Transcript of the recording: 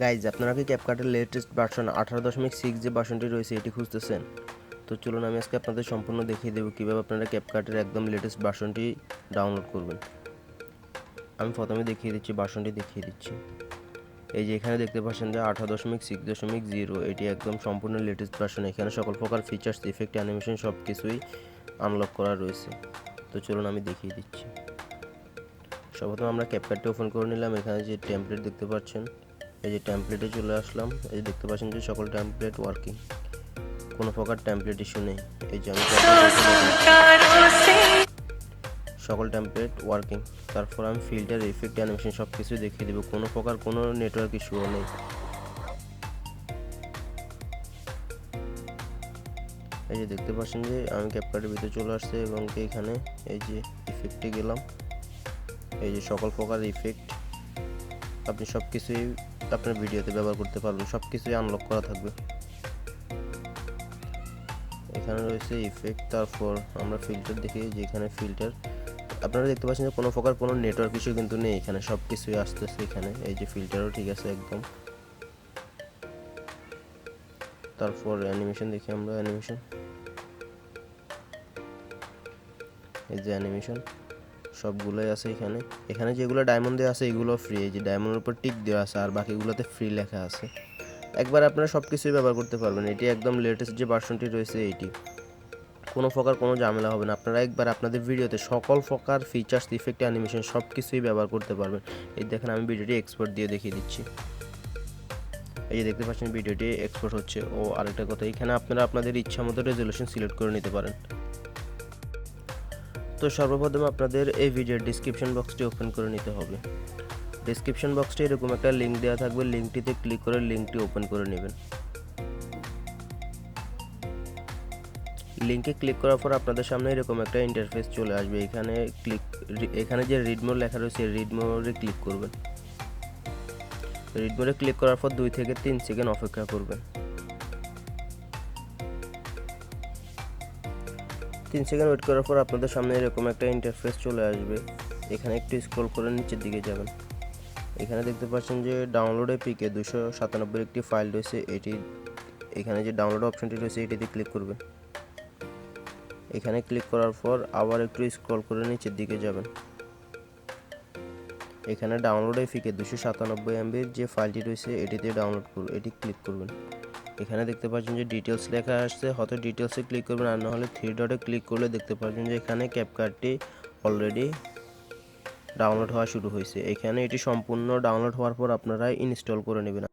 Guys, আপনারা কি ক্যাপকাটের latest version 18.6 যে ভার্সনটি রয়েছে এটি খুঁজতেছেন? তো চলুন আমি আজকে আপনাদের সম্পূর্ণ দেখিয়ে দেবো কীভাবে আপনারা ক্যাপকাটের একদম লেটেস্ট ভার্সনটি ডাউনলোড করবেন। আমি প্রথমে দেখিয়ে দিচ্ছি, ভার্সনটি দেখিয়ে দিচ্ছি। এই যে এখানে দেখতে পাচ্ছেন যে 18.6.0 এটি একদম সম্পূর্ণ লেটেস্ট ভার্সন। এখানে সকল প্রকার ফিচার্স, ইফেক্ট, অ্যানিমেশন সব কিছুই আনলক করা রয়েছে। তো চলুন আমি দেখিয়ে দিচ্ছি। সর্বপ্রথম আমরা ক্যাপকাটটি ওপেন করে নিলাম। এখানে যে টেমপ্লেট দেখতে পাচ্ছেন, এই যে টেমপ্লেটে চলে আসলাম। এই যে দেখতে পাচ্ছেন যে সকল টেমপ্লেট ওয়ার্কিং, কোনো প্রকার টেমপ্লেট ইস্যু নেই। এই যে আমি সকল টেমপ্লেট ওয়ার্কিং। তারপর আমি ফিল্টার, ইফেক্ট, অ্যানিমেশন সব কিছুই দেখিয়ে দেবো, কোনো প্রকার কোনো নেটওয়ার্ক ইস্যুও নেই। এই যে দেখতে পাচ্ছেন যে আমি ক্যাপকাটের ভিতরে চলে আসছে এবং এখানে এই যে ইফেক্টে গেলাম। এই যে সকল প্রকার ইফেক্ট আপনি সব কিছুই আপনার ভিডিওতে ব্যবহার করতে পারবেন, সব কিছুই আনলক করা থাকবে। এখানে রয়েছে ইফেক্ট। তারপর আমরা ফিল্টার দেখি, যে এখানে ফিল্টার আপনারা দেখতে পাচ্ছেন যে কোনো প্রকার কোনো নেটওয়ার্ক ইস্যু কিন্তু নেই, এখানে সব কিছুই আসতেছে। এখানে এই যে ফিল্টারও ঠিক আছে একদম। তারপর অ্যানিমেশন দেখি আমরা, অ্যানিমেশন, এই যে অ্যানিমেশন সবগুলোই আছে এখানে। এখানে যেগুলো ডায়মন্ড দেওয়া আছে এগুলো ফ্রি, এই যে ডায়মন্ডের উপর টিক দেওয়া আছে, আর বাকিগুলোতে ফ্রি লেখা আছে। একবার আপনারা সব কিছুই ব্যবহার করতে পারবেন। এটি একদম লেটেস্ট যে ভার্সনটি রয়েছে এটি, কোনো প্রকার কোনো ঝামেলা হবে না। আপনারা একবার আপনাদের ভিডিওতে সকল প্রকার ফিচার্স, ইফেক্ট, অ্যানিমেশন সব কিছুই ব্যবহার করতে পারবেন। এই দেখেন আমি ভিডিওটি এক্সপোর্ট দিয়ে দেখিয়ে দিচ্ছি। এই যে দেখতে পাচ্ছেন ভিডিওটি এক্সপোর্ট হচ্ছে। ও আরেকটা কথা, এখানে আপনারা আপনাদের ইচ্ছা মতো রেজলিউশন সিলেক্ট করে নিতে পারেন। তো সর্বপ্রথম আপনাদের এই ভিডিওর ডিসক্রিপশন বক্সটি ওপেন করে নিতে হবে। ডিসক্রিপশন বক্সটি এরকম একটা লিঙ্ক দেওয়া থাকবে, লিঙ্কটিতে ক্লিক করে লিঙ্কটি ওপেন করে নেবেন। লিঙ্কে ক্লিক করার পর আপনাদের সামনে এরকম একটা ইন্টারফেস চলে আসবে। এখানে যে রিড মোর লেখা রয়েছে রিড মোরে ক্লিক করবেন। রিড মোরে ক্লিক করার পর 2 থেকে 3 সেকেন্ড অপেক্ষা করবেন। 3 সেকেন্ড ওয়েট করার পর আপনাদের সামনে এরকম একটা ইন্টারফেস চলে আসবে। এখানে একটু স্ক্রল করে নিচের দিকে যাবেন। এখানে দেখতে পাচ্ছেন যে ডাউনলোড এপিকে 297 একটি ফাইল রয়েছে। এখানে যে ডাউনলোড অপশনটি রয়েছে এটিতে ক্লিক করবেন। এখানে ক্লিক করার পর আবার একটু স্ক্রল করে নিচের দিকে যাবেন। এখানে ডাউনলোড এপিকে 297 MBর যে ফাইলটি রয়েছে এটি ক্লিক করবেন। এখানে দেখতে পাচ্ছেন যে ডিটেলস লেখা আসছে, হয়তো ডিটেলসে ক্লিক করবেন, আর না হলে 3 ডটে ক্লিক করলে দেখতে পাচ্ছেন যে এখানে ক্যাপকাটটি অলরেডি ডাউনলোড হওয়া শুরু হয়েছে। এখানে এটি সম্পূর্ণ ডাউনলোড হওয়ার পর আপনারা ইনস্টল করে নেবেন।